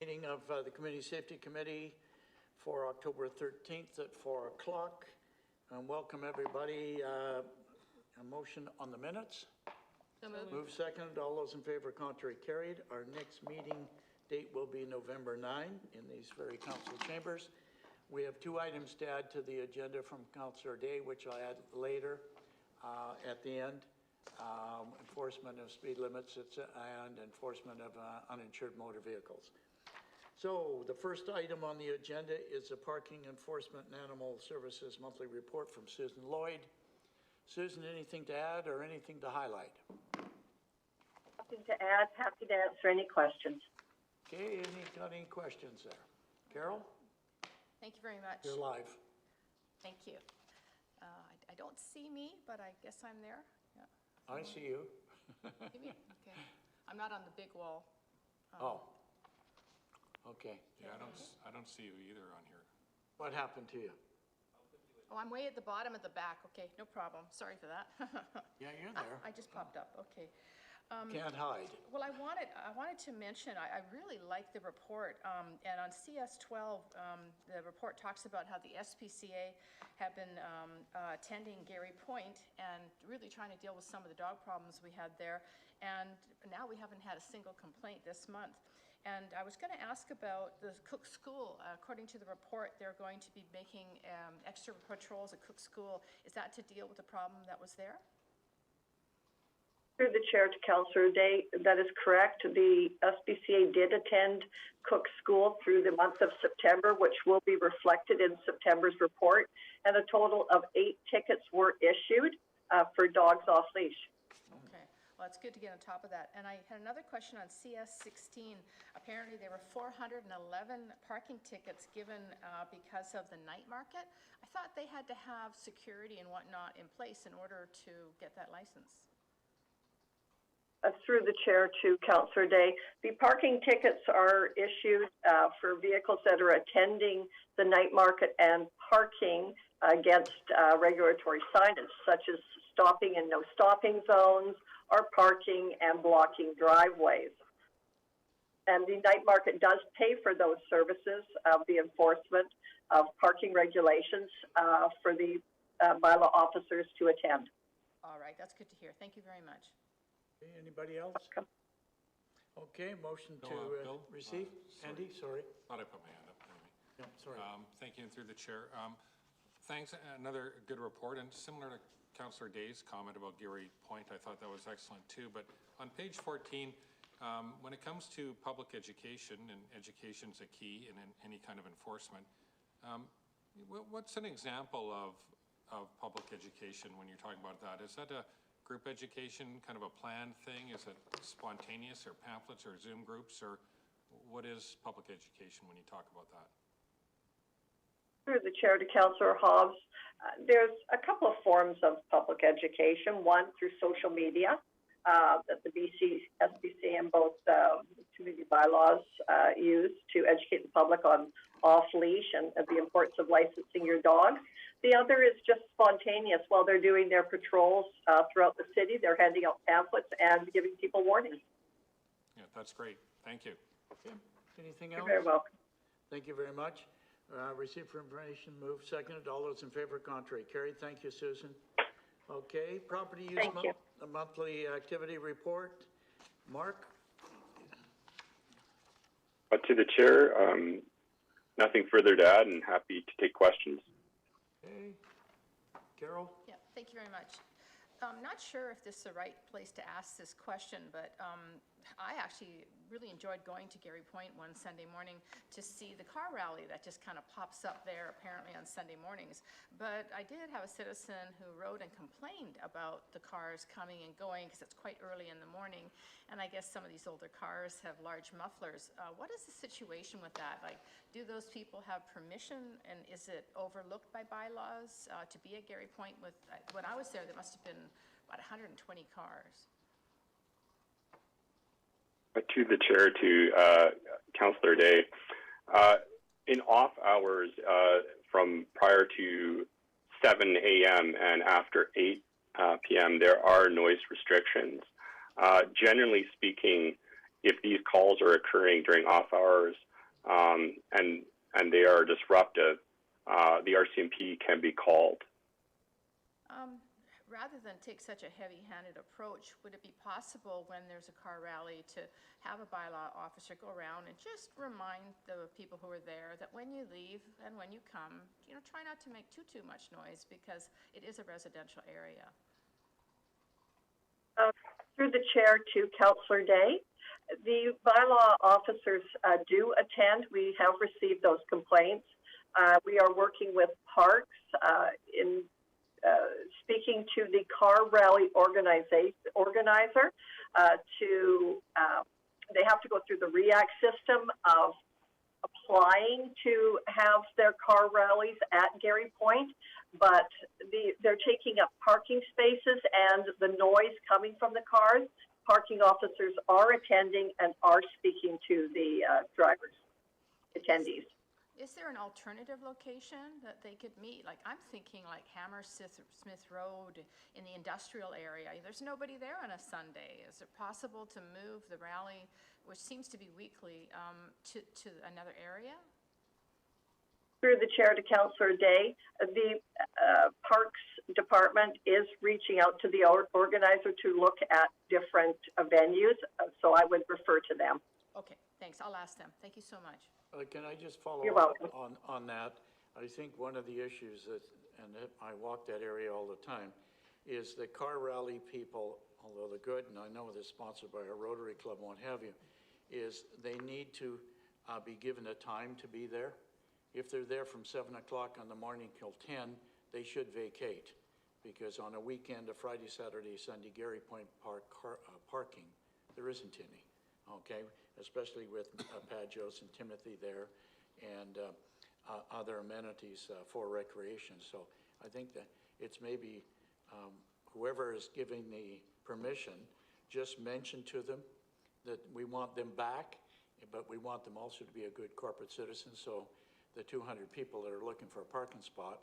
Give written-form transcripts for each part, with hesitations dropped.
Meeting of the Community Safety Committee for October 13th at 4 o'clock. And welcome everybody. A motion on the minutes. So moved. Move second. All those in favor, contrary, carried. Our next meeting date will be November 9 in these very council chambers. We have two items to add to the agenda from Councillor Day, which I'll add later at the end. Enforcement of speed limits and enforcement of uninsured motor vehicles. So the first item on the agenda is the Parking Enforcement and Animal Services Monthly Report from Susan Lloyd. Susan, anything to add or anything to highlight? Nothing to add. Happy to answer any questions. Okay, got any questions there? Carol? Thank you very much. You're live. Thank you. I don't see me, but I guess I'm there. Yeah. I see you. See me? Okay. I'm not on the big wall. Oh. Okay. Yeah, I don't see you either on here. What happened to you? Oh, I'm way at the bottom at the back. Okay, no problem. Sorry for that. Yeah, you're there. I just popped up. Okay. Can't hide. Well, I wanted to mention, I really like the report, and on CS12, the report talks about how the SPCA have been attending Gary Point and really trying to deal with some of the dog problems we had there, and now we haven't had a single complaint this month. And I was going to ask about the Cook School. According to the report, they're going to be making extra patrols at Cook School. Is that to deal with the problem that was there? Through the chair to Councillor Day, that is correct. The SPCA did attend Cook School through the month of September, which will be reflected in September's report. And a total of 8 tickets were issued for dogs off leash. Okay, well, it's good to get on top of that. And I had another question on CS16. Apparently, there were 411 parking tickets given because of the night market. I thought they had to have security and whatnot in place in order to get that license. Through the chair to Councillor Day, the parking tickets are issued for vehicles that are attending the night market and parking against regulatory signage, such as stopping and no stopping zones, or parking and blocking driveways. And the night market does pay for those services of the enforcement of parking regulations for the bylaw officers to attend. All right, that's good to hear. Thank you very much. Okay, anybody else? Okay, motion to receive. Andy, sorry. Thought I put my hand up anyway. No, sorry. Thank you, and through the chair. Thanks, another good report, and similar to Councillor Day's comment about Gary Point, I thought that was excellent too. But on page 14, when it comes to public education, and education's a key in any kind of enforcement, what's an example of public education when you're talking about that? Is that a group education, kind of a planned thing? Is it spontaneous or pamphlets or Zoom groups, or what is public education when you talk about that? Through the chair to Councillor Hobbs, there's a couple of forms of public education. One through social media that the BC SPCA and both community bylaws use to educate the public on off-leash and the importance of licensing your dog. The other is just spontaneous. While they're doing their patrols throughout the city, they're handing out pamphlets and giving people warnings. Yeah, that's great. Thank you. Okay. Anything else? You're very welcome. Thank you very much. Received for information, moved, seconded. All those in favor, contrary, carried. Thank you, Susan. Okay, property use the monthly activity report. Mark? To the chair, nothing further to add, and happy to take questions. Okay. Carol? Yeah, thank you very much. I'm not sure if this is the right place to ask this question, but I actually really enjoyed going to Gary Point one Sunday morning to see the car rally that just kind of pops up there apparently on Sunday mornings. But I did have a citizen who wrote and complained about the cars coming and going because it's quite early in the morning. And I guess some of these older cars have large mufflers. What is the situation with that? Like, do those people have permission, and is it overlooked by bylaws to be at Gary Point? When I was there must have been about 120 cars. To the chair, to Councillor Day, in off hours from prior to 7 a.m. and after 8 p.m., there are noise restrictions. Generally speaking, if these calls are occurring during off hours, and they are disruptive, the RCMP can be called. Rather than take such a heavy-handed approach, would it be possible when there's a car rally to have a bylaw officer go around and just remind the people who are there that when you leave and when you come, try not to make too much noise because it is a residential area? Through the chair to Councillor Day, the bylaw officers do attend. We have received those complaints. We are working with Parks in speaking to the car rally organizer they have to go through the REACT system of applying to have their car rallies at Gary Point, but they're taking up parking spaces and the noise coming from the cars. Parking officers are attending and are speaking to the drivers, attendees. Is there an alternative location that they could meet? Like, I'm thinking like Hammersmith Road in the industrial area. There's nobody there on a Sunday. Is it possible to move the rally, which seems to be weekly, to another area? Through the chair to Councillor Day, the Parks Department is reaching out to the organizer to look at different venues, so I would refer to them. Okay, thanks. I'll ask them. Thank you so much. Can I just follow You're up welcome. on that? I think one of the issues that, and I walk that area all the time, is the car rally people, although they're good, and I know they're sponsored by a Rotary Club, what have you, is they need to be given a time to be there. If they're there from 7 o'clock in the morning till 10, they should vacate, because on a weekend, a Friday, Saturday, Sunday, Gary Point parking, there isn't any, okay? Especially with Padjos and Timothy there and other amenities for recreation. So I think that it's maybe whoever is giving the permission, just mention to them that we want them back, but we want them also to be a good corporate citizen. So the 200 people that are looking for a parking spot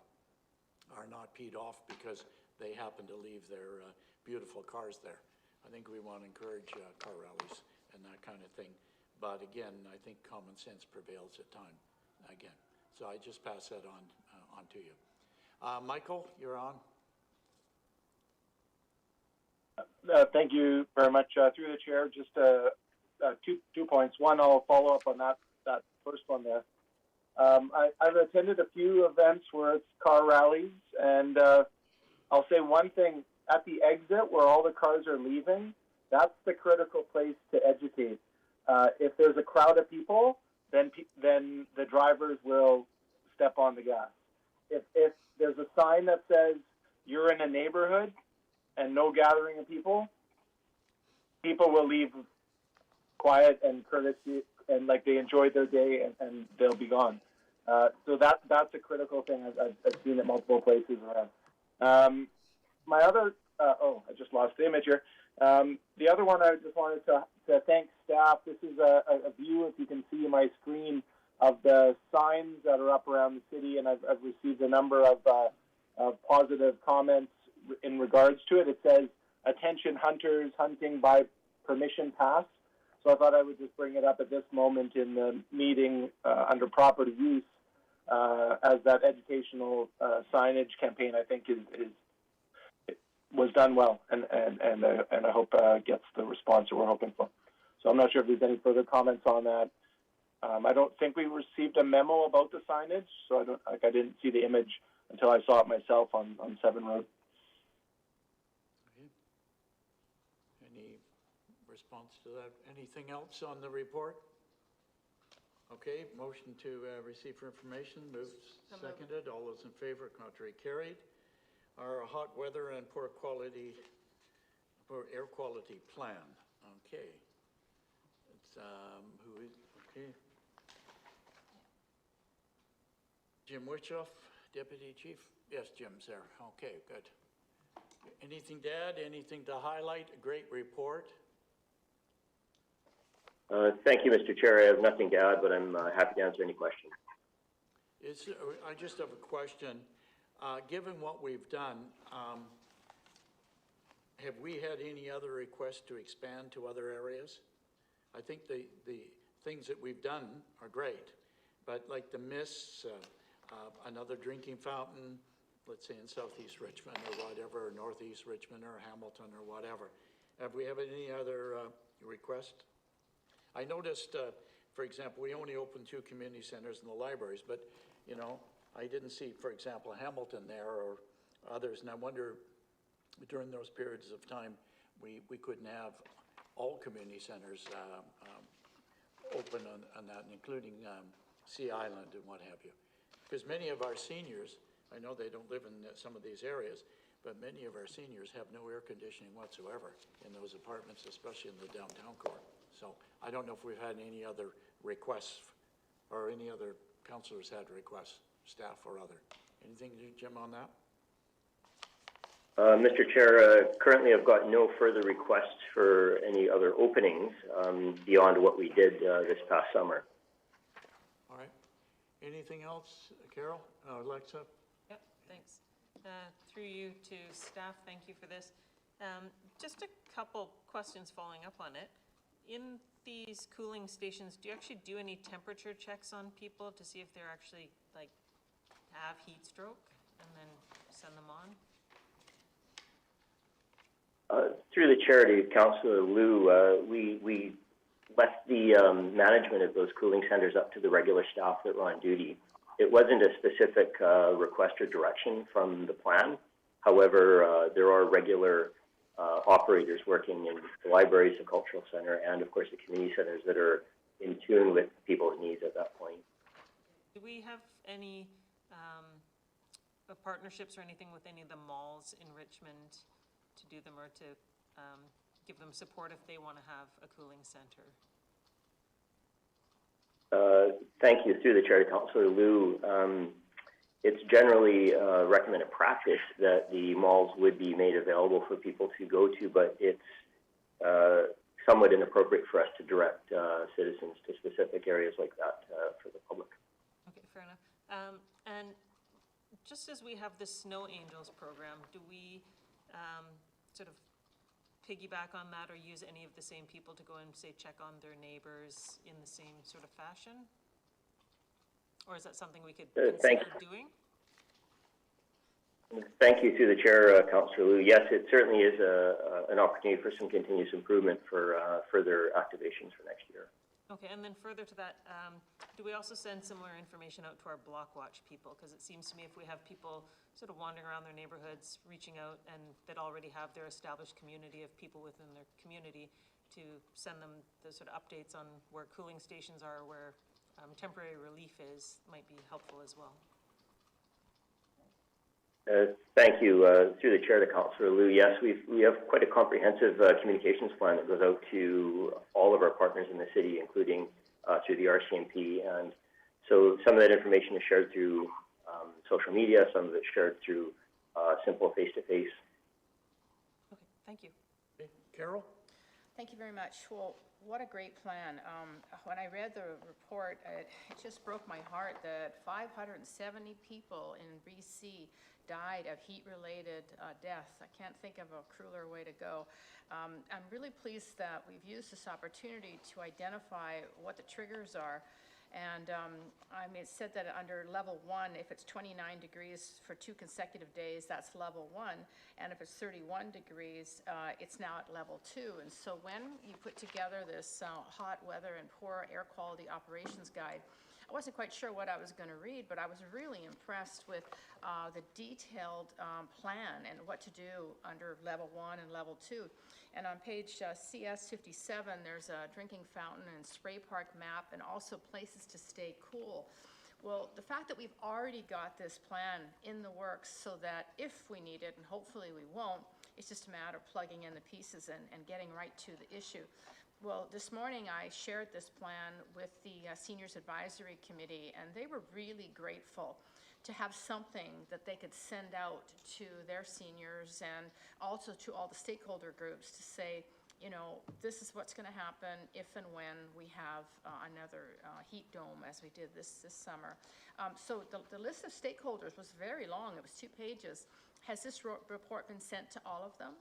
are not peed off because they happen to leave their beautiful cars there. I think we want to encourage car rallies and that kind of thing. But again, I think common sense prevails at time again. So I just pass that on to you. Michael, you're on. Thank you very much. Through the chair, just two points. One, I'll follow up on that first one there. I've attended a few events where it's car rallies, and I'll say one thing. At the exit where all the cars are leaving, that's the critical place to educate. If there's a crowd of people, then the drivers will step on the gas. If there's a sign that says you're in a neighborhood and no gathering of people will leave quiet and courtesy and like they enjoyed their day and they'll be gone. So that's a critical thing. I've seen it multiple places around. My other, I just lost the image here. The other one, I just wanted to thank staff. This is a view, if you can see my screen, of the signs that are up around the city, and I've received a number of positive comments in regards to it. It says, "Attention hunters, hunting by permission pass." So I thought I would just bring it up at this moment in the meeting under property use, as that educational signage campaign, I think, was done well, and I hope gets the response that we're hoping for. So I'm not sure if there's any further comments on that. I don't think we received a memo about the signage, so I didn't see the image until I saw it myself on 7 Road. Okay. Any response to that? Anything else on the report? Okay, motion to receive for information, moved, seconded. All those in favor, contrary carried. Our hot weather and poor air quality plan. Okay. It's, okay. Jim Witchoff, Deputy Chief. Yes, Jim's there. Okay, good. Anything to add? Anything to highlight? A great report. Thank you, Mr. Chair. I have nothing to add, but I'm happy to answer any questions. I just have a question. Given what we've done, have we had any other requests to expand to other areas? I think the things that we've done are great, but like the mists, another drinking fountain, let's say in southeast Richmond or whatever, or northeast Richmond or Hamilton or whatever. Have we any other request? I noticed, for example, we only opened 2 community centers in the libraries, but, you know, I didn't see, for example, Hamilton there or others, and I wonder during those periods of time, we couldn't have all community centers open on that, including Sea Island and what have you. Because many of our seniors, I know they don't live in some of these areas, but many of our seniors have no air conditioning whatsoever in those apartments, especially in the downtown core. So I don't know if we've had any other requests or any other councillors had requests, staff or other. Anything, Jim, on that? Mr. Chair, currently I've got no further requests for any other openings beyond what we did this past summer. All right. Anything else, Carol? Alexa? Yep, thanks. Through you to staff, thank you for this. Just a couple questions following up on it. In these cooling stations, do you actually do any temperature checks on people to see if they're actually, like, have heat stroke and then send them on? Through the chair to Councillor Liu, we left the management of those cooling centers up to the regular staff that were on duty. It wasn't a specific request or direction from the plan. However, there are regular operators working in the libraries, the cultural center, and of course the community centers that are in tune with people's needs at that point. Do we have any partnerships or anything with any of the malls in Richmond to do them, or to give them support if they want to have a cooling center? Thank you. Through the chair to Councillor Liu, it's generally recommended practice that the malls would be made available for people to go to, but it's somewhat inappropriate for us to direct citizens to specific areas like that for the public. Okay, fair enough. And just as we have the Snow Angels program, do we sort of piggyback on that or use any of the same people to go and, say, check on their neighbors in the same sort of fashion? Or is that something we could consider doing? Thank you. Through the chair, Councillor Liu. Yes, it certainly is an opportunity for some continuous improvement for further activations for next year. Okay, and then further to that, do we also send similar information out to our block watch people? Because it seems to me if we have people sort of wandering around their neighborhoods, reaching out, and that already have their established community of people within their community, to send them the sort of updates on where cooling stations are, where temporary relief is, might be helpful as well. Thank you. Through the chair to Councillor Liu, yes, we have quite a comprehensive communications plan that goes out to all of our partners in the city, including through the Rcmp. And so some of that information is shared through social media, some of it's shared through simple face-to-face. Okay, thank you. Okay. Carol? Thank you very much. Well, what a great plan. When I read the report, it just broke my heart that 570 people in BC died of heat-related death. I can't think of a crueler way to go. I'm really pleased that we've used this opportunity to identify what the triggers are. And I mean, it said that under level 1, if it's 29 degrees for 2 consecutive days, that's level 1. And if it's 31 degrees, it's now at level 2. And so when you put together this hot weather and poor air quality operations guide, I wasn't quite sure what I was going to read, but I was really impressed with the detailed plan and what to do under level 1 and level 2. And on page CS 57, there's a drinking fountain and spray park map and also places to stay cool. Well, the fact that we've already got this plan in the works so that if we need it, and hopefully we won't, it's just a matter of plugging in the pieces and getting right to the issue. Well, this morning I shared this plan with the Seniors Advisory Committee, and they were really grateful to have something that they could send out to their seniors and also to all the stakeholder groups to say, you know, this is what's going to happen if and when we have another heat dome as we did this summer. So the list of stakeholders was very long. It was 2 pages. Has this report been sent to all of them?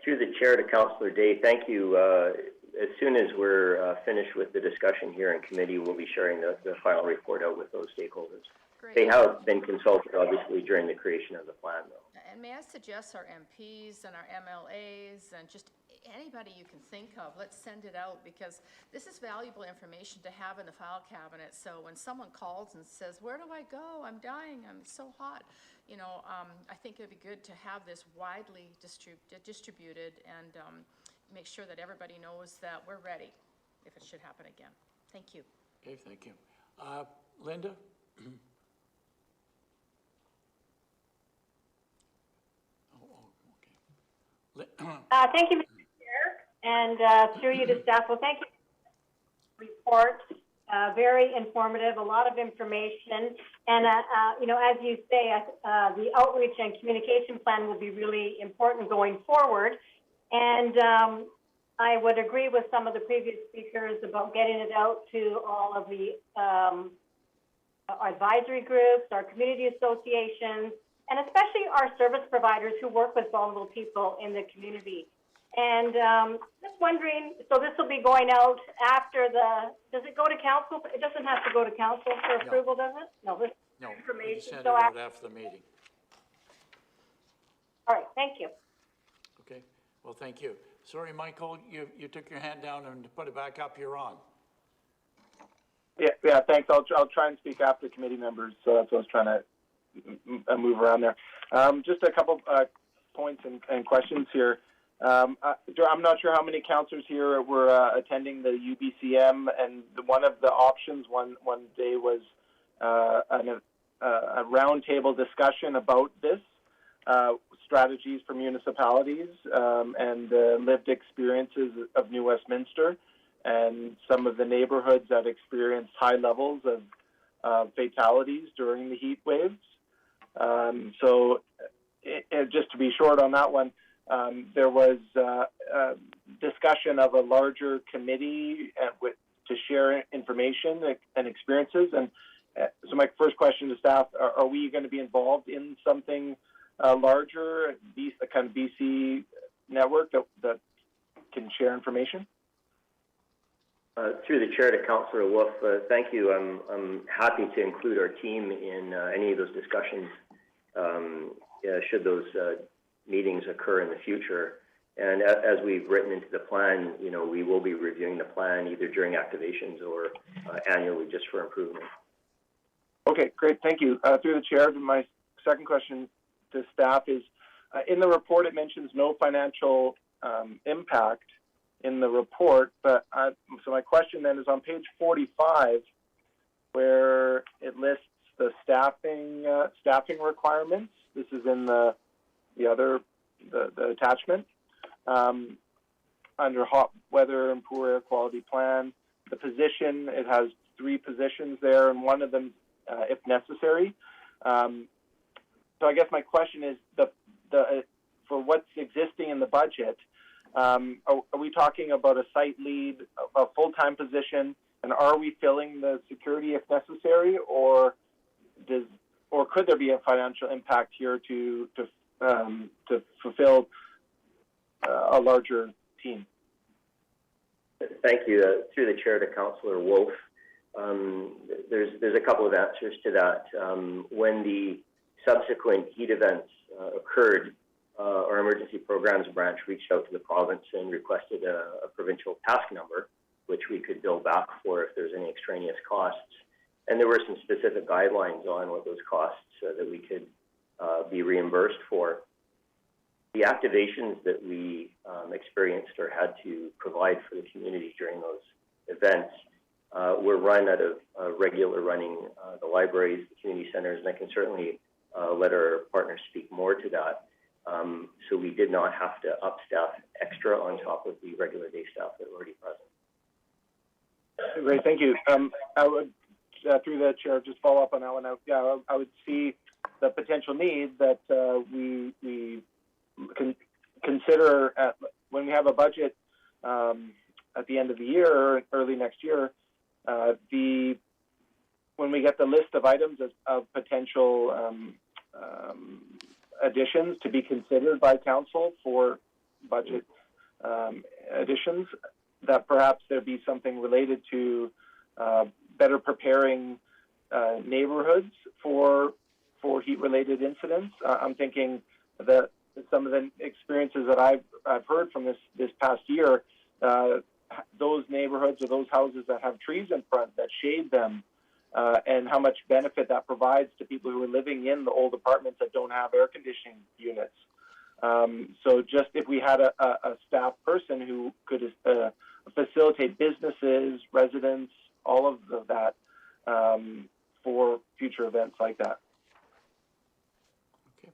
Through the chair to Councillor Day, thank you. as soon as we're finished with the discussion here in committee, we'll be sharing the final report out with those stakeholders. Great. They have been consulted, obviously, during the creation of the plan, though. And may I suggest our MPs and our MLAs and just anybody you can think of, let's send it out, because this is valuable information to have in the file cabinet. So when someone calls and says, where do I go? I'm dying, I'm so hot. You know, I think it'd be good to have this widely distributed and make sure that everybody knows that we're ready if it should happen again. Thank you. Okay, thank you. Linda? Thank you, Mr. Chair, and through you to staff. Well, thank you for the report. Very informative, a lot of information. And, you know, as you say, the outreach and communication plan will be really important going forward. And I would agree with some of the previous speakers about getting it out to all of the our advisory groups, our community associations, and especially our service providers who work with vulnerable people in the community. And just wondering, so this will be going out after does it go to council? It doesn't have to go to council for approval, does it? No, this information. Send it out after the meeting. All right, thank you. Okay, well, thank you. Sorry, Michael, you took your hand down and put it back up, you're on. Yeah, thanks. I'll try and speak after committee members, so that's what I was trying to move around there. Just a couple points and questions here. I'm not sure how many councillors here were attending the UBCM, and one of the options one day was a roundtable discussion about this, strategies for municipalities and lived experiences of New Westminster and some of the neighborhoods that experienced high levels of fatalities during the heat waves. So just to be short on that one, there was discussion of a larger committee to share information and experiences. And so my first question to staff, are we going to be involved in something larger, a kind of BC network that can share information? Through the chair to Councillor Wolf, thank you. I'm happy to include our team in any of those discussions should those meetings occur in the future. And as we've written into the plan, you know, we will be reviewing the plan either during activations or annually just for improvement. Okay, great. Thank you. Through the chair, my second question to staff is, in the report it mentions no financial impact in the report, but so my question then is on page 45, where it lists the staffing requirements. This is in the attachment under hot weather and poor air quality plan. The position, it has 3 positions there, and one of them, if necessary. So I guess my question is, for what's existing in the budget, are we talking about a site lead, a full-time position, and are we filling the security if necessary, or could there be a financial impact here to fulfill a larger team? Thank you. Through the chair to Councillor Wolf, there's a couple of answers to that. When the subsequent heat events occurred, our emergency programs branch reached out to the province and requested a provincial task number, which we could bill back for if there's any extraneous costs. And there were some specific guidelines on what those costs that we could be reimbursed for. The activations that we experienced or had to provide for the community during those events were run out of regular running the libraries, the community centers, and I can certainly let our partners speak more to that. So we did not have to upstaff extra on top of the regular day staff that were already present. Great, thank you. I would, through the chair, just follow up on that one. I would see the potential need that we can consider when we have a budget at the end of the year or early next year. When we get the list of items of potential additions to be considered by council for budget additions, that perhaps there be something related to better preparing neighborhoods for heat-related incidents. I'm thinking that some of the experiences that I've heard from this past year, those neighborhoods or those houses that have trees in front that shade them, and how much benefit that provides to people who are living in the old apartments that don't have air conditioning units. So just if we had a staff person who could facilitate businesses, residents, all of that for future events like that. Okay.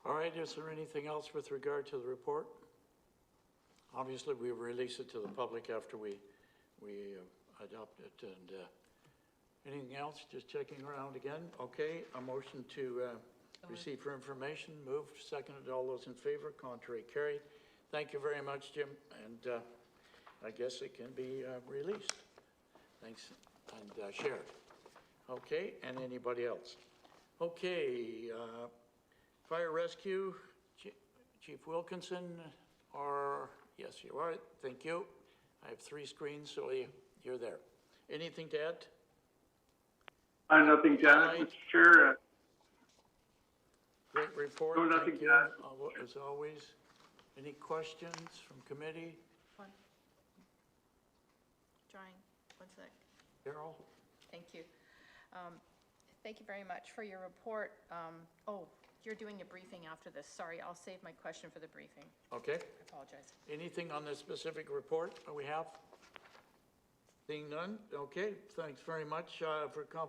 All right, is there anything else with regard to the report? Obviously, we release it to the public after we adopt it. And anything else? Just checking around again. Okay, a motion to receive for information. Moved, seconded. All those in favor? Contrary, carried. Thank you very much, Jim. And I guess it can be released. Thanks, and shared. Okay, and anybody else? Okay, fire rescue, Chief Wilkinson, or yes, you are. Thank you. I have 3 screens, so you're there. Anything to add? Nothing to add, Mr. Chair. Great report. No, nothing Thank you. to add. As always. Any questions from committee? One. Drawing, 1 sec. Carol? Thank you. Thank you very much for your report. Oh, you're doing a briefing after this. Sorry, I'll save my question for the briefing. Okay. I apologize. Anything on this specific report that we have? Seeing none? Okay, thanks very much for a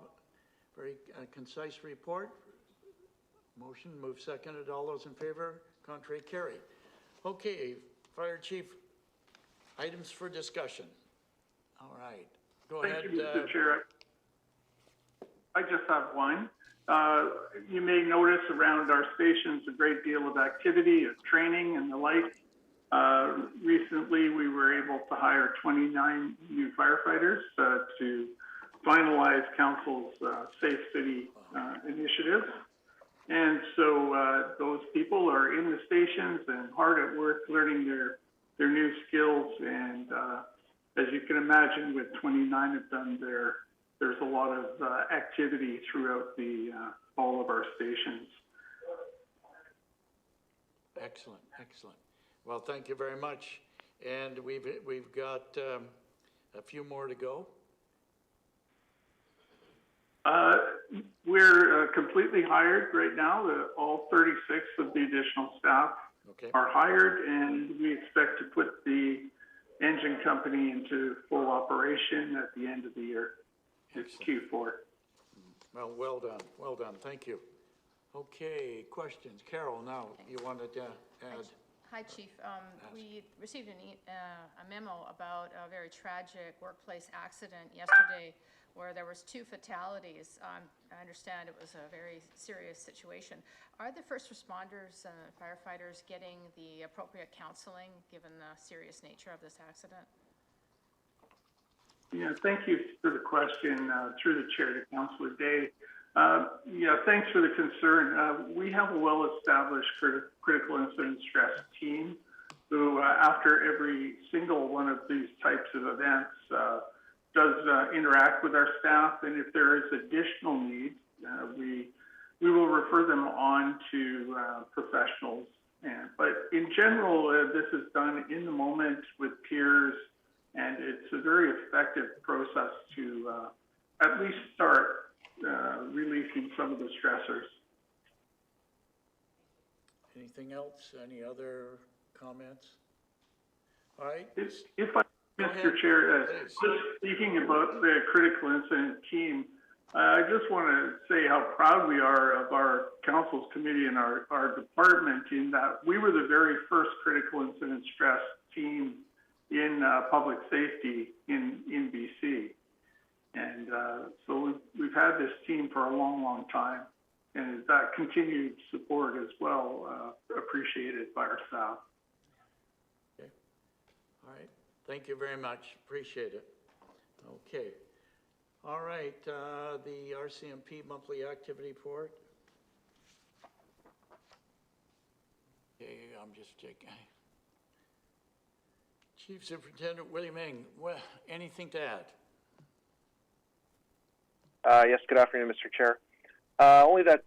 very concise report. Motion moved, seconded. All those in favor? Contrary, carried. Okay, Fire Chief, items for discussion. All right, go ahead. Thank you, Mr. Chair. I just have one. You may notice around our stations a great deal of activity, of training and the like. Recently, we were able to hire 29 new firefighters to finalize Council's Safe City initiative. And so those people are in the stations and hard at work learning their new skills. And as you can imagine, with 29 of them, there's a lot of activity throughout all of our stations. Excellent, excellent. Well, thank you very much. And we've got a few more to go. We're completely hired right now. All 36 of the additional staff are hired, and we expect to put the engine company into full operation at the end of the year. It's Q4. Well done, well done. Thank you. Okay, questions. Carol, now you wanted to add. Hi, Chief. We received a memo about a very tragic workplace accident yesterday where there was 2 fatalities. I understand it was a very serious situation. Are the first responders, firefighters, getting the appropriate counseling given the serious nature of this accident? Yeah, thank you for the question through the chair to Councillor Day. Yeah, thanks for the concern. We have a well-established critical incident stress team who, after every single one of these types of events, does interact with our staff, and if there is additional need, we will refer them on to professionals. But in general, this is done in the moment with peers, and it's a very effective process to at least start releasing some of the stressors. Anything else? Any other comments? All right. If I, Mr. Chair, just speaking about the critical incident team, I just want to say how proud we are of our council's committee and our department in that we were the very first critical incident stress team in public safety in BC. And so we've had this team for a long, long time. And that continued support as well, appreciated by our staff. Okay. All right. Thank you very much. Appreciate it. Okay. All right. The Rcmp monthly activity report. Okay, I'm just checking. Chief Superintendent William Eng, well, anything to add? Yes, good afternoon, Mr. Chair. Only that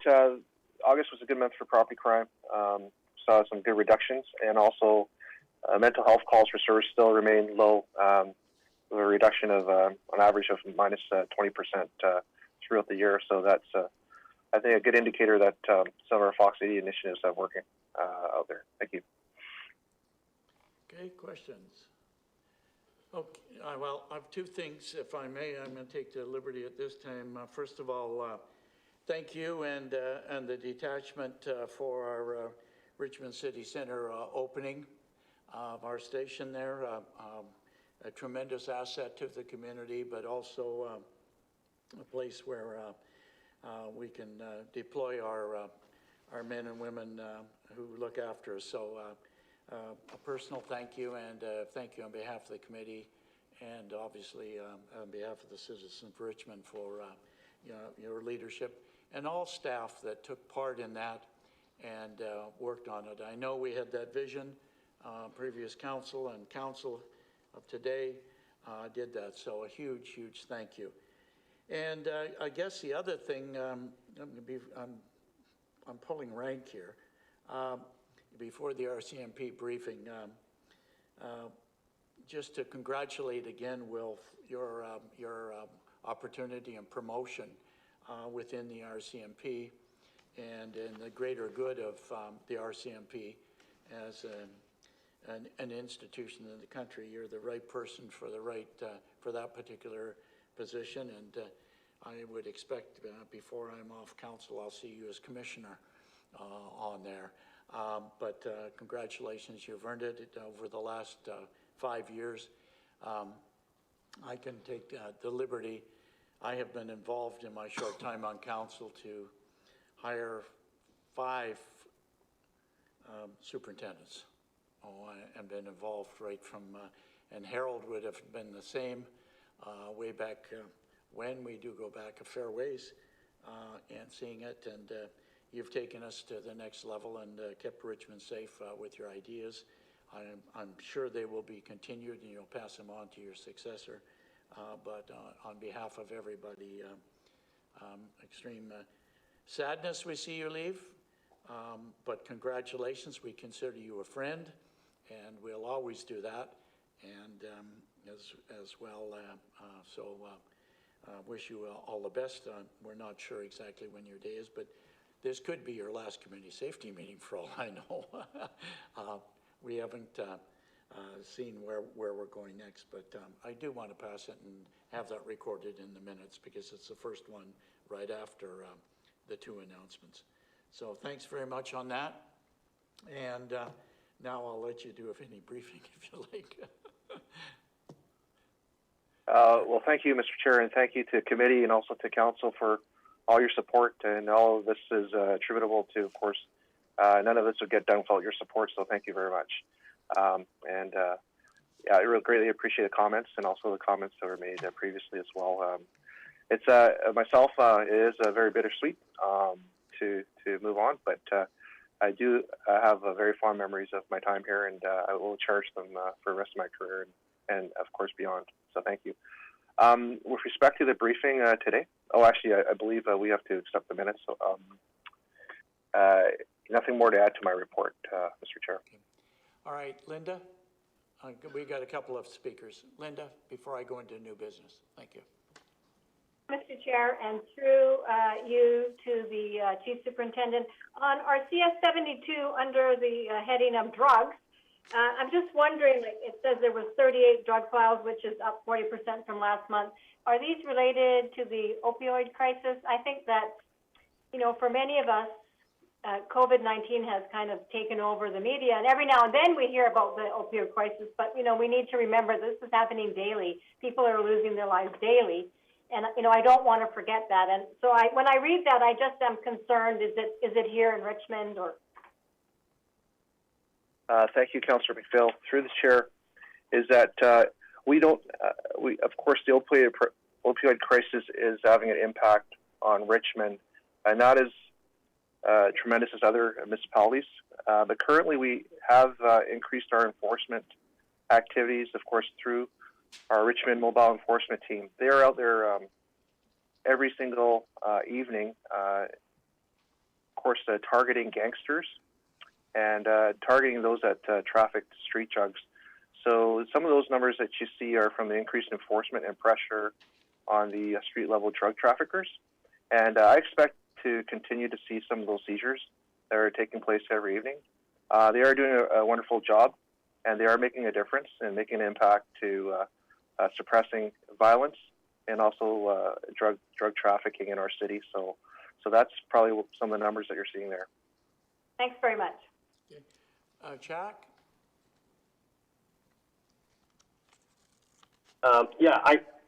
August was a good month for property crime. Saw some good reductions, and also mental health calls for service still remain low, with a reduction of on average of minus 20% throughout the year. So that's, I think, a good indicator that some of our Fox 80 initiatives are working out there. Thank you. Okay, questions? Okay, well, I have two things, if I may. I'm going to take the liberty at this time. First of all, thank you and the detachment for our Richmond City Centre opening of our station there. A tremendous asset to the community, but also a place where we can deploy our men and women who look after us. So a personal thank you, and thank you on behalf of the committee, and obviously on behalf of the citizens of Richmond for your leadership, and all staff that took part in that and worked on it. I know we had that vision, previous council and council of today did that, so a huge, huge thank you. And I guess the other thing, I'm pulling rank here. Before the RCMP briefing, just to congratulate again, Will, your opportunity and promotion within the RCMP and in the greater good of the RCMP as an institution in the country. You're the right person for the right for that particular position, and I would expect before I'm off council, I'll see you as commissioner on there. But congratulations, you've earned it over the last 5 years. I can take the liberty. I have been involved in my short time on council to hire 5 superintendents. I've been involved right from, and Harold would have been the same way back when. We do go back a fair ways and seeing it, and you've taken us to the next level and kept Richmond safe with your ideas. I'm sure they will be continued, and you'll pass them on to your successor. But on behalf of everybody, extreme sadness we see you leave, but congratulations. We consider you a friend, and we'll always do that, and as well. So wish you all the best. We're not sure exactly when your day is, but this could be your last community safety meeting for all I know. We haven't seen where we're going next, but I do want to pass it and have that recorded in the minutes because it's the first one right after the 2 announcements. So thanks very much on that. And now I'll let you do any briefing if you like. Well, thank you, Mr. Chair, and thank you to committee and also to council for all your support. And all of this is attributable to, of course, none of this would get done without your support, so thank you very much. Yeah, I really greatly appreciate the comments and also the comments that were made previously as well. It's myself, it is very bittersweet to move on, but I do have very fond memories of my time here, and I will cherish them for the rest of my career and of course beyond. So thank you. With respect to the briefing today, actually, I believe we have to accept the minutes. So nothing more to add to my report, Mr. Chair. Okay. All right, Linda, we got a couple of speakers. Linda, before I go into new business, thank you. Mr. Chair, and through you to the Chief Superintendent, on our CS 72 under the heading of drugs, I'm just wondering, like, it says there was 38 drug files, which is up 40% from last month. Are these related to the opioid crisis? I think that, you know, for many of us, COVID-19 has kind of taken over the media, and every now and then we hear about the opioid crisis, but, you know, we need to remember this is happening daily. People are losing their lives daily, and, you know, I don't want to forget that. And so when I read that, I just am concerned, is it here in Richmond or? Thank you, Councillor McPhail. Through the chair, is that we don't, of course, the opioid crisis is having an impact on Richmond, and not as tremendous as other municipalities. But currently we have increased our enforcement activities, of course, through our Richmond Mobile Enforcement Team. They are out there every single evening, of course, targeting gangsters and targeting those that traffic street drugs. So some of those numbers that you see are from the increased enforcement and pressure on the street-level drug traffickers. And I expect to continue to see some of those seizures that are taking place every evening. They are doing a wonderful job, and they are making a difference and making an impact to suppressing violence and also drug trafficking in our city. So that's probably some of the numbers that you're seeing there. Thanks very much. Okay. Jack?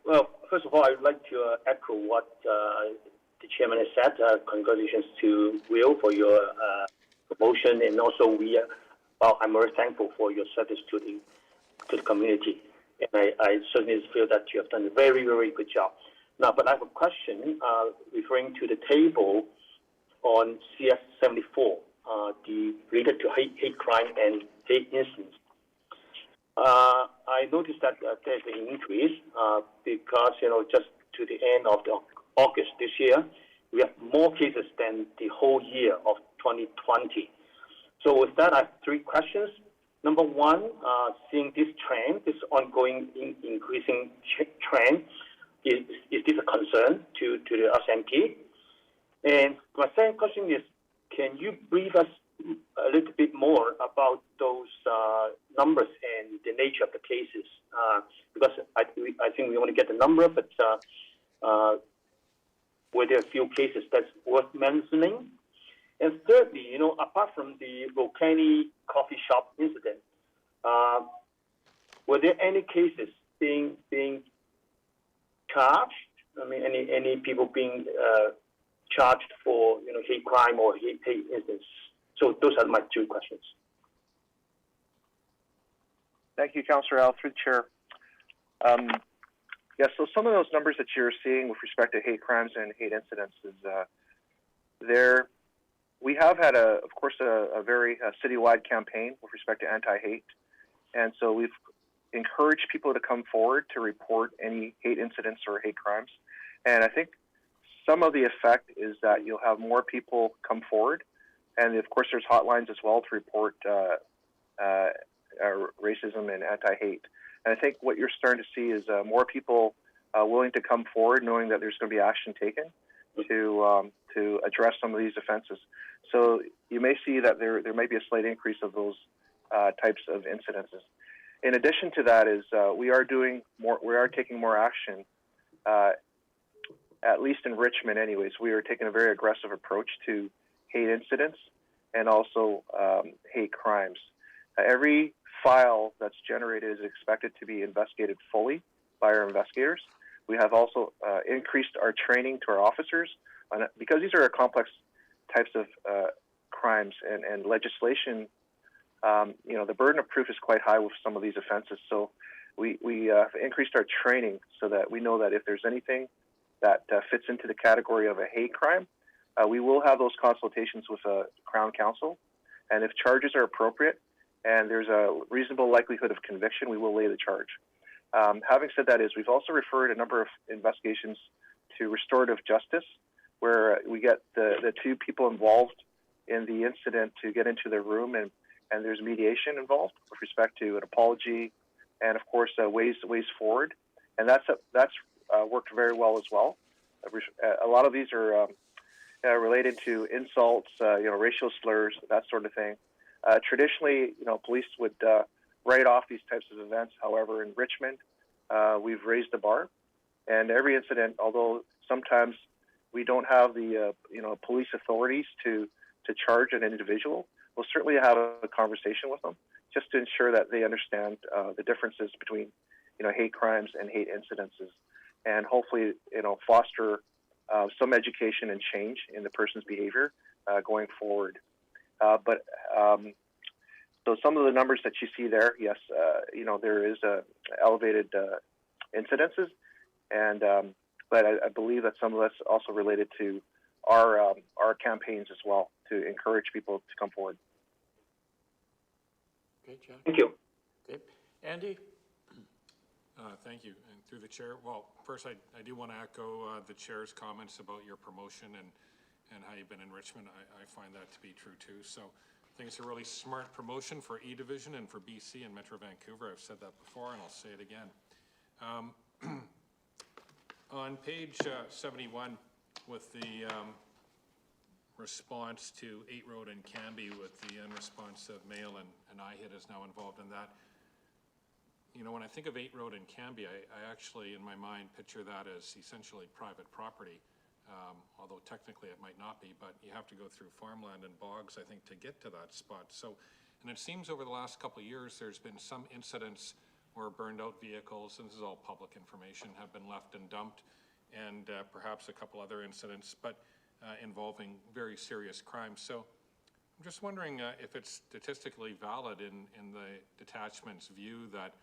Well, first of all, I would like to echo what the chairman has said. Congratulations to Will for your promotion, and also I'm very thankful for your service to the community. And I certainly feel that you have done a very, very good job. Now, but I have a question referring to the table on CS74, related to hate crime and hate incidents. I noticed that there's an increase because, just to the end of August this year, we have more cases than the whole year of 2020. So with that, I have three questions. Number one, seeing this trend, this ongoing increasing trend, is this a concern to the Rcmp? And my second question is, can you brief us a little bit more about those numbers and the nature of the cases? Because I think we only get the number, but were there a few cases that's worth mentioning? And thirdly, apart from the Rocani coffee shop incident, were there any cases being charged? I mean, any people being charged for hate crime or hate incidents? So those are my two questions. Thank you, Councillor Al, through the chair. So some of those numbers that you're seeing with respect to hate crimes and hate incidents is we have had, of course, a very citywide campaign with respect to anti-hate. And so we've encouraged people to come forward to report any hate incidents or hate crimes. And I think some of the effect is that you'll have more people come forward. And of course, there's hotlines as well to report racism and anti-hate. And I think what you're starting to see is more people willing to come forward, knowing that there's going to be action taken to address some of these offenses. So you may see that there may be a slight increase of those types of incidences. In addition to that, is we are taking more action. At least in Richmond, anyways, we are taking a very aggressive approach to hate incidents and also hate crimes. Every file that's generated is expected to be investigated fully by our investigators. We have also increased our training to our officers because these are complex types of crimes and legislation. The burden of proof is quite high with some of these offenses. So we have increased our training so that we know that if there's anything that fits into the category of a hate crime, we will have those consultations with Crown Counsel. And if charges are appropriate and there's a reasonable likelihood of conviction, we will lay the charge. Having said that, we've also referred a number of investigations to restorative justice, where we get the two people involved in the incident to get into the room, and there's mediation involved with respect to an apology and, of course, ways forward. And that's worked very well as well. A lot of these are related to insults, racial slurs, that sort of thing. Traditionally, police would write off these types of events. However, in Richmond, we've raised the bar, and every incident, although sometimes we don't have the police authorities to charge an individual, we'll certainly have a conversation with them just to ensure that they understand the differences between hate crimes and hate incidences, and hopefully foster some education and change in the person's behavior going forward. So some of the numbers that you see there, yes, there is elevated incidences, and but I believe that some of that's also related to our campaigns as well to encourage people to come forward. Okay, Jack. Thank you. Okay. Andy? Thank you. And through the chair, well, first I do want to echo the chair's comments about your promotion and how you've been in Richmond. I find that to be true too. So I think it's a really smart promotion for E Division and for BC and Metro Vancouver. I've said that before and I'll say it again. On page 71 with the response to 8 Road and Cambie with the unresponsive mail and IHIT is now involved in that. You know, when I think of 8 Road and Cambie, I actually, in my mind, picture that as essentially private property, although technically it might not be, but you have to go through farmland and bogs, I think, to get to that spot. So, and it seems over the last couple of years, there's been some incidents where burned out vehicles, and this is all public information, have been left and dumped, and perhaps a couple other incidents, but involving very serious crimes. So I'm just wondering if it's statistically valid in the detachment's view that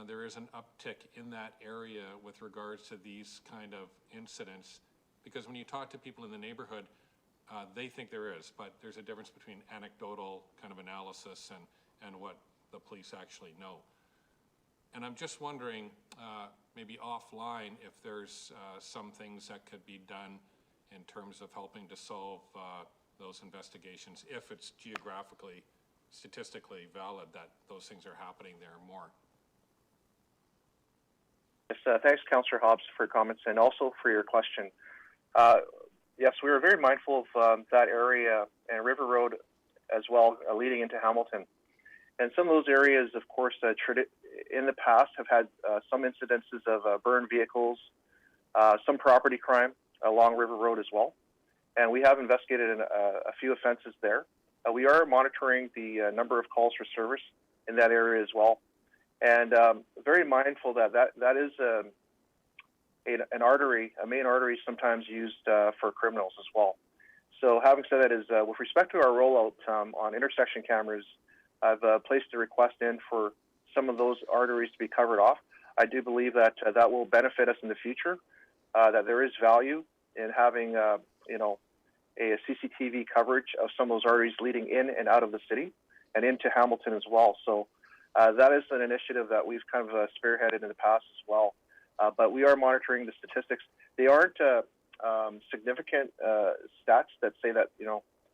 there is an uptick in that area with regards to these kind of incidents, because when you talk to people in the neighborhood, they think there is, but there's a difference between anecdotal kind of analysis and what the police actually know. And I'm just wondering, maybe offline, if there's some things that could be done in terms of helping to solve those investigations, if it's geographically, statistically valid that those things are happening there more. Yes, thanks, Councillor Hobbs, for your comments and also for your question. Yes, we were very mindful of that area and River Road as well, leading into Hamilton. And some of those areas, of course, in the past have had some incidences of burned vehicles, some property crime along River Road as well. And we have investigated a few offenses there. We are monitoring the number of calls for service in that area as well. And very mindful that is an artery, a main artery sometimes used for criminals as well. So having said that, is with respect to our rollout on intersection cameras, I've placed a request in for some of those arteries to be covered off. I do believe that that will benefit us in the future, that there is value in having, a CCTV coverage of some of those arteries leading in and out of the city and into Hamilton as well. So that is an initiative that we've kind of spearheaded in the past as well. But we are monitoring the statistics. They aren't significant stats that say that,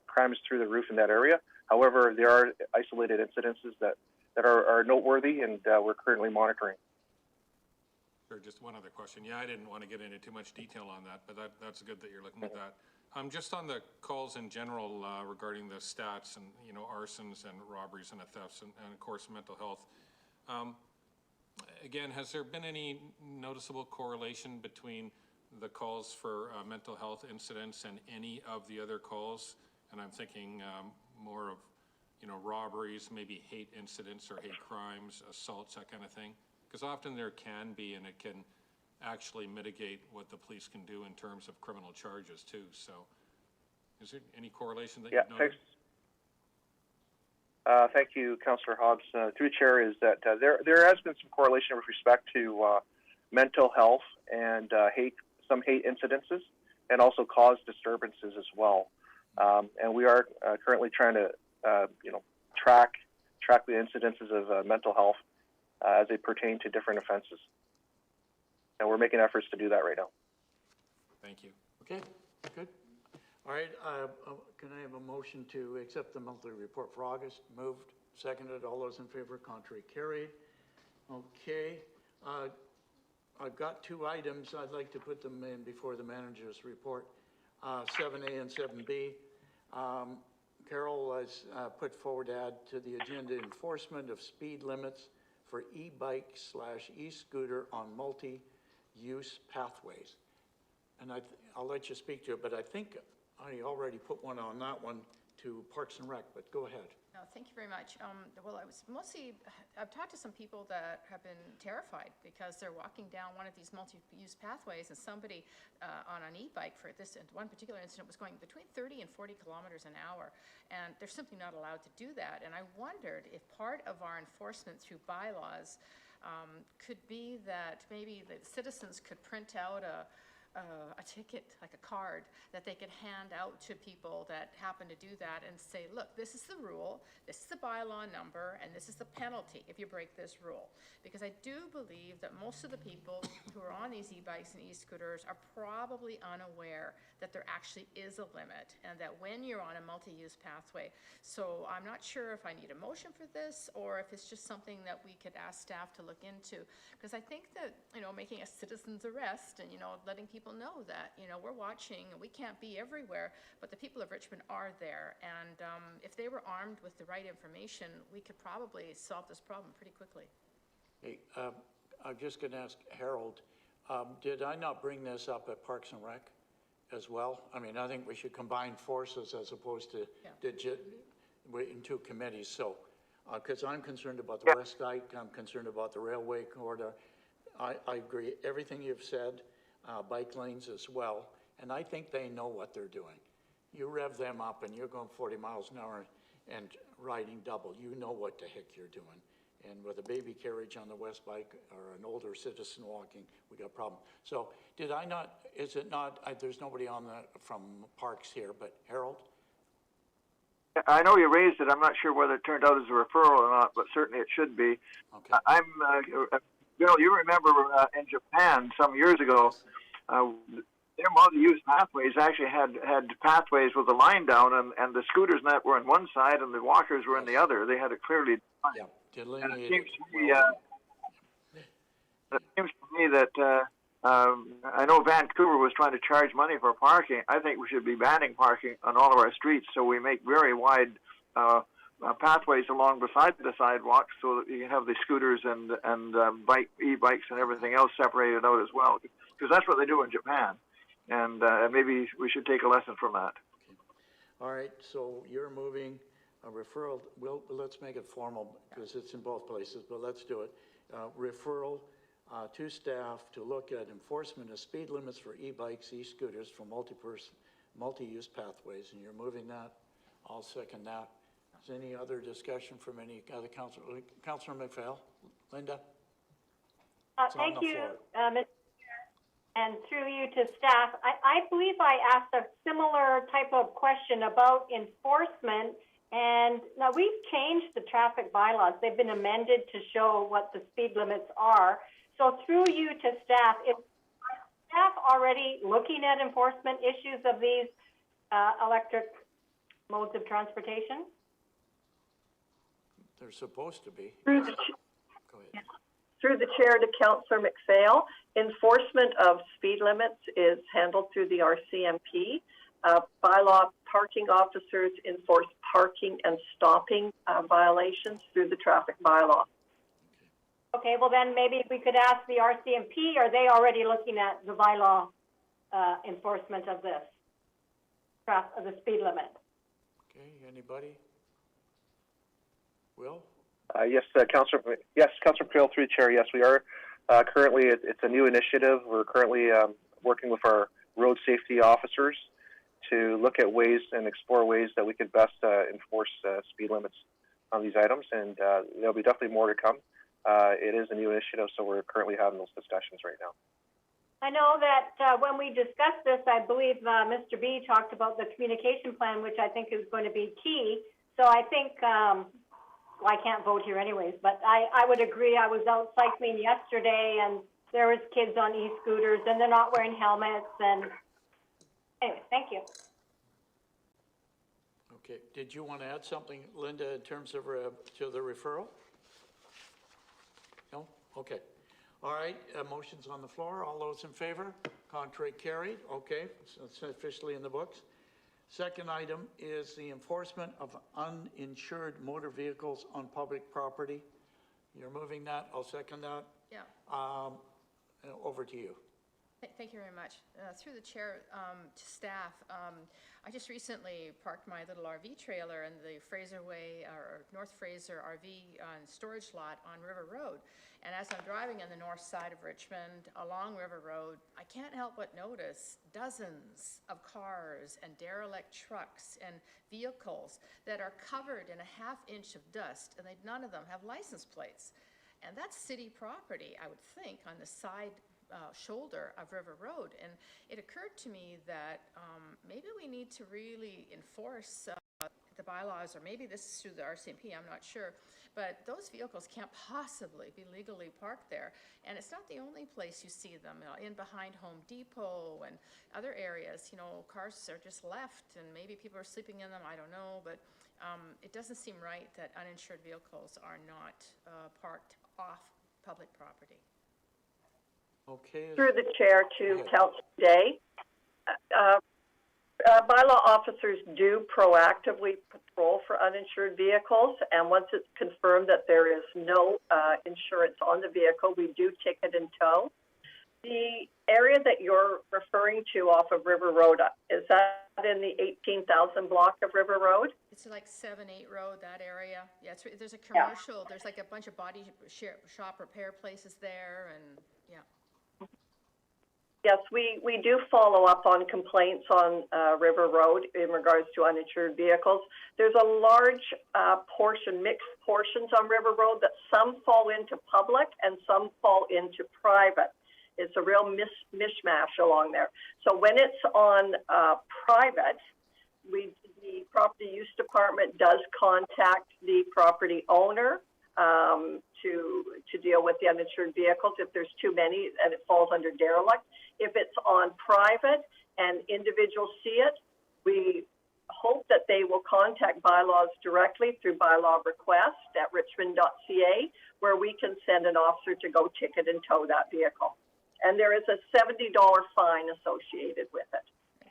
crime is through the roof in that area. However, there are isolated incidences that are noteworthy, and we're currently monitoring. Sure, just one other question. Yeah, I didn't want to get into too much detail on that, but that's good that you're looking at that. Just on the calls in general regarding the stats and, arsons and robberies and thefts and of course, mental health. Again, has there been any noticeable correlation between the calls for mental health incidents and any of the other calls? And I'm thinking more of, robberies, maybe hate incidents or hate crimes, assaults, that kind of thing. Because often there can be, and it can actually mitigate what the police can do in terms of criminal charges too. So is there any correlation that you've noticed? Thank you, Councillor Hobbs. Through the chair, is that there has been some correlation with respect to mental health and some hate incidences, and also cause disturbances as well. And we are currently trying to, track the incidences of mental health as they pertain to different offenses. And we're making efforts to do that right now. Thank you. Okay, good. All right, can I have a motion to accept the monthly report for August? Moved, seconded, all those in favor, contrary, carried. Okay, I've got 2 items. I'd like to put them in before the manager's report, 7A and 7B. Carol has put forward to add to the agenda enforcement of speed limits for e-bike / e-scooter on multi-use pathways. And I'll let you speak to it, but I think I already put one on that one to Parks and Rec, but go ahead. No, thank you very much. Well, I've talked to some people that have been terrified because they're walking down one of these multi-use pathways and somebody on an e-bike for this one particular incident was going between 30 and 40 kilometers an hour, and they're simply not allowed to do that. And I wondered if part of our enforcement through bylaws could be that maybe the citizens could print out a ticket, like a card, that they could hand out to people that happen to do that and say, look, this is the rule, this is the bylaw number, and this is the penalty if you break this rule. Because I do believe that most of the people who are on these e-bikes and e-scooters are probably unaware that there actually is a limit, and that when you're on a multi-use pathway. So I'm not sure if I need a motion for this, or if it's just something that we could ask staff to look into. Because I think that, making a citizen's arrest and, letting people know that, we're watching and we can't be everywhere, but the people of Richmond are there. And if they were armed with the right information, we could probably solve this problem pretty quickly. Hey, I'm just going to ask Harold, did I not bring this up at Parks and Rec as well? I mean, I think we should combine forces as opposed to in two committees. So, because I'm concerned about the West Dyke, I'm concerned about the railway corridor. I agree, everything you've said, bike lanes as well, and I think they know what they're doing. You rev them up and you're going 40 miles an hour and riding double. You know what the heck you're doing. And with a baby carriage on the West Bike or an older citizen walking, we got a problem. So did I not, is it not, there's nobody on from Parks here, but Harold? I know you raised it. I'm not sure whether it turned out as a referral or not, but certainly it should be. Okay. You remember in Japan some years ago, their multi-use pathways actually had pathways with a line down, and the scooters and that were on one side and the walkers were on the other. They had it clearly defined. Yeah, and it seems to me that I know Vancouver was trying to charge money for parking. I think we should be banning parking on all of our streets, so we make very wide pathways along beside the sidewalks, so that you can have the scooters and e-bikes and everything else separated out as well, because that's what they do in Japan, and maybe we should take a lesson from that. Okay. All right, so you're moving a referral. Well, let's make it formal because it's in both places, but let's do it. Referral to staff to look at enforcement of speed limits for e-bikes, e-scooters for multi-use pathways, and you're moving that. I'll second that. Is there any other discussion from any other councilor? Councilor McPhail? Linda? Thank you, Mr. Chair. And through you to staff, I believe I asked a similar type of question about enforcement. And now we've changed the traffic bylaws. They've been amended to show what the speed limits are. So through you to staff, are staff already looking at enforcement issues of these electric modes of transportation? They're supposed to be. Through the chair to Councillor McPhail, enforcement of speed limits is handled through the Rcmp. Bylaw parking officers enforce parking and stopping violations through the traffic bylaw. Okay, well then maybe we could ask the Rcmp, are they already looking at the bylaw enforcement of this, of the speed limit? Okay, anybody? Will? Yes, Councillor Creel, through the chair. Yes, we are currently. It's a new initiative. We're currently working with our road safety officers to look at ways and explore ways that we could best enforce speed limits on these items, and there'll be definitely more to come. It is a new initiative, so we're currently having those discussions right now. I know that when we discussed this, I believe Mr. B talked about the communication plan, which I think is going to be key. So I think, well, I can't vote here anyways, but I would agree. I was out cycling yesterday, and there was kids on e-scooters, and they're not wearing helmets. And anyway, thank you. Okay. Did you want to add something, Linda, in terms of to the referral? No? Okay. All right. Motion's on the floor. All those in favor? Contrary carried. Okay. So it's officially in the books. Second item is the enforcement of uninsured motor vehicles on public property. You're moving that. I'll second that. Yeah. Over to you. Thank you very much. Through the chair to staff, I just recently parked my little RV trailer in the Fraser Way or North Fraser RV storage lot on River Road. And as I'm driving on the north side of Richmond along River Road, I can't help but notice dozens of cars and derelict trucks and vehicles that are covered in a half-inch of dust, and none of them have license plates. And that's city property, I would think, on the side shoulder of River Road. And it occurred to me that maybe we need to really enforce the bylaws, or maybe this is through the Rcmp, I'm not sure, but those vehicles can't possibly be legally parked there. And it's not the only place you see them, in behind Home Depot and other areas, cars are just left and maybe people are sleeping in them, I don't know, but it doesn't seem right that uninsured vehicles are not parked off public property. Okay. Through the chair to Councillor Day. Bylaw officers do proactively patrol for uninsured vehicles, and once it's confirmed that there is no insurance on the vehicle, we do ticket and tow. The area that you're referring to off of River Road, is that in the 18,000 block of River Road? It's like 7-8 Road, that area. Yeah, there's a commercial, there's like a bunch of body shop repair places there, and yeah. Yes, we do follow up on complaints on River Road in regards to uninsured vehicles. There's a large mixed portions on River Road that some fall into public and some fall into private. It's a real mishmash along there. So when it's on private, the property use department does contact the property owner to deal with the uninsured vehicles if there's too many and it falls under derelict. If it's on private and individuals see it, we hope that they will contact bylaws directly through bylaw request at richmond.ca, where we can send an officer to go ticket and tow that vehicle. And there is a $70 fine associated with it.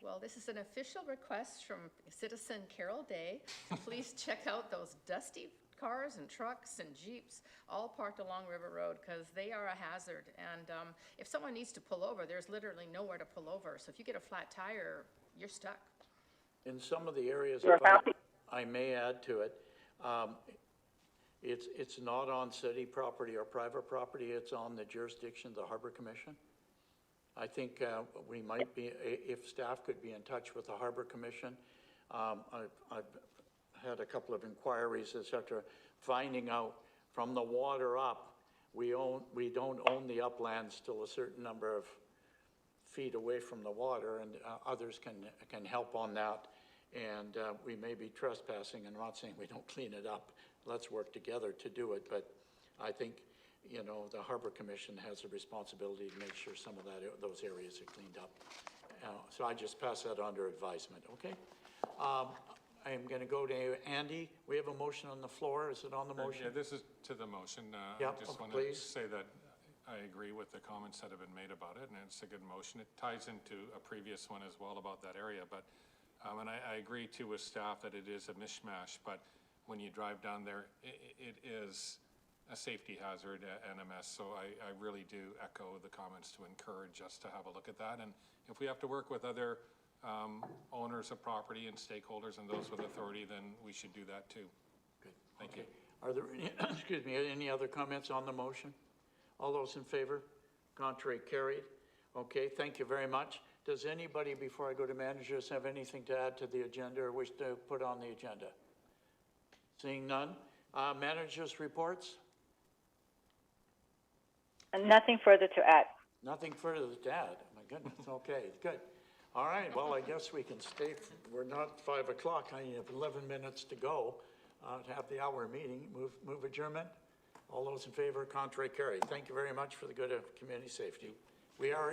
Well, this is an official request from citizen Carol Day. Please check out those dusty cars and trucks and Jeeps all parked along River Road, because they are a hazard. And if someone needs to pull over, there's literally nowhere to pull over. So if you get a flat tire, you're stuck. In some of the areas, I may add to it, it's not on city property or private property. It's on the jurisdiction of the Harbor Commission. I think we might be, if staff could be in touch with the Harbor Commission. I've had a couple of inquiries, et cetera, finding out from the water up, we don't own the uplands till a certain number of feet away from the water, and others can help on that. And we may be trespassing, and I'm not saying we don't clean it up. Let's work together to do it. But I think, the Harbor Commission has a responsibility to make sure some of those areas are cleaned up. So I just pass that under advisement, okay? I'm going to go to Andy. We have a motion on the floor. Is it on the motion? Yeah, this is to the motion. Yeah, I just want to say that I agree with the comments that have been made about it, and it's a good motion. It ties into a previous one as well about that area, but and I agree too with staff that it is a mishmash, but when you drive down there, it is a safety hazard at NMS, so I really do echo the comments to encourage us to have a look at that. And if we have to work with other owners of property and stakeholders and those with authority, then we should do that too. Good. Thank you. Are there any other comments on the motion? All those in favor? Contrary, carried. Okay, thank you very much. Does anybody, before I go to managers, have anything to add to the agenda or wish to put on the agenda? Seeing none. Managers' reports? Nothing further to add. Nothing further to add. My goodness. Okay, good. All right. Well, I guess we can stay. We're not 5 o'clock. I have 11 minutes to go to have the hour meeting. Move adjournment. All those in favor, contrary, carried. Thank you very much for the good of community safety. We are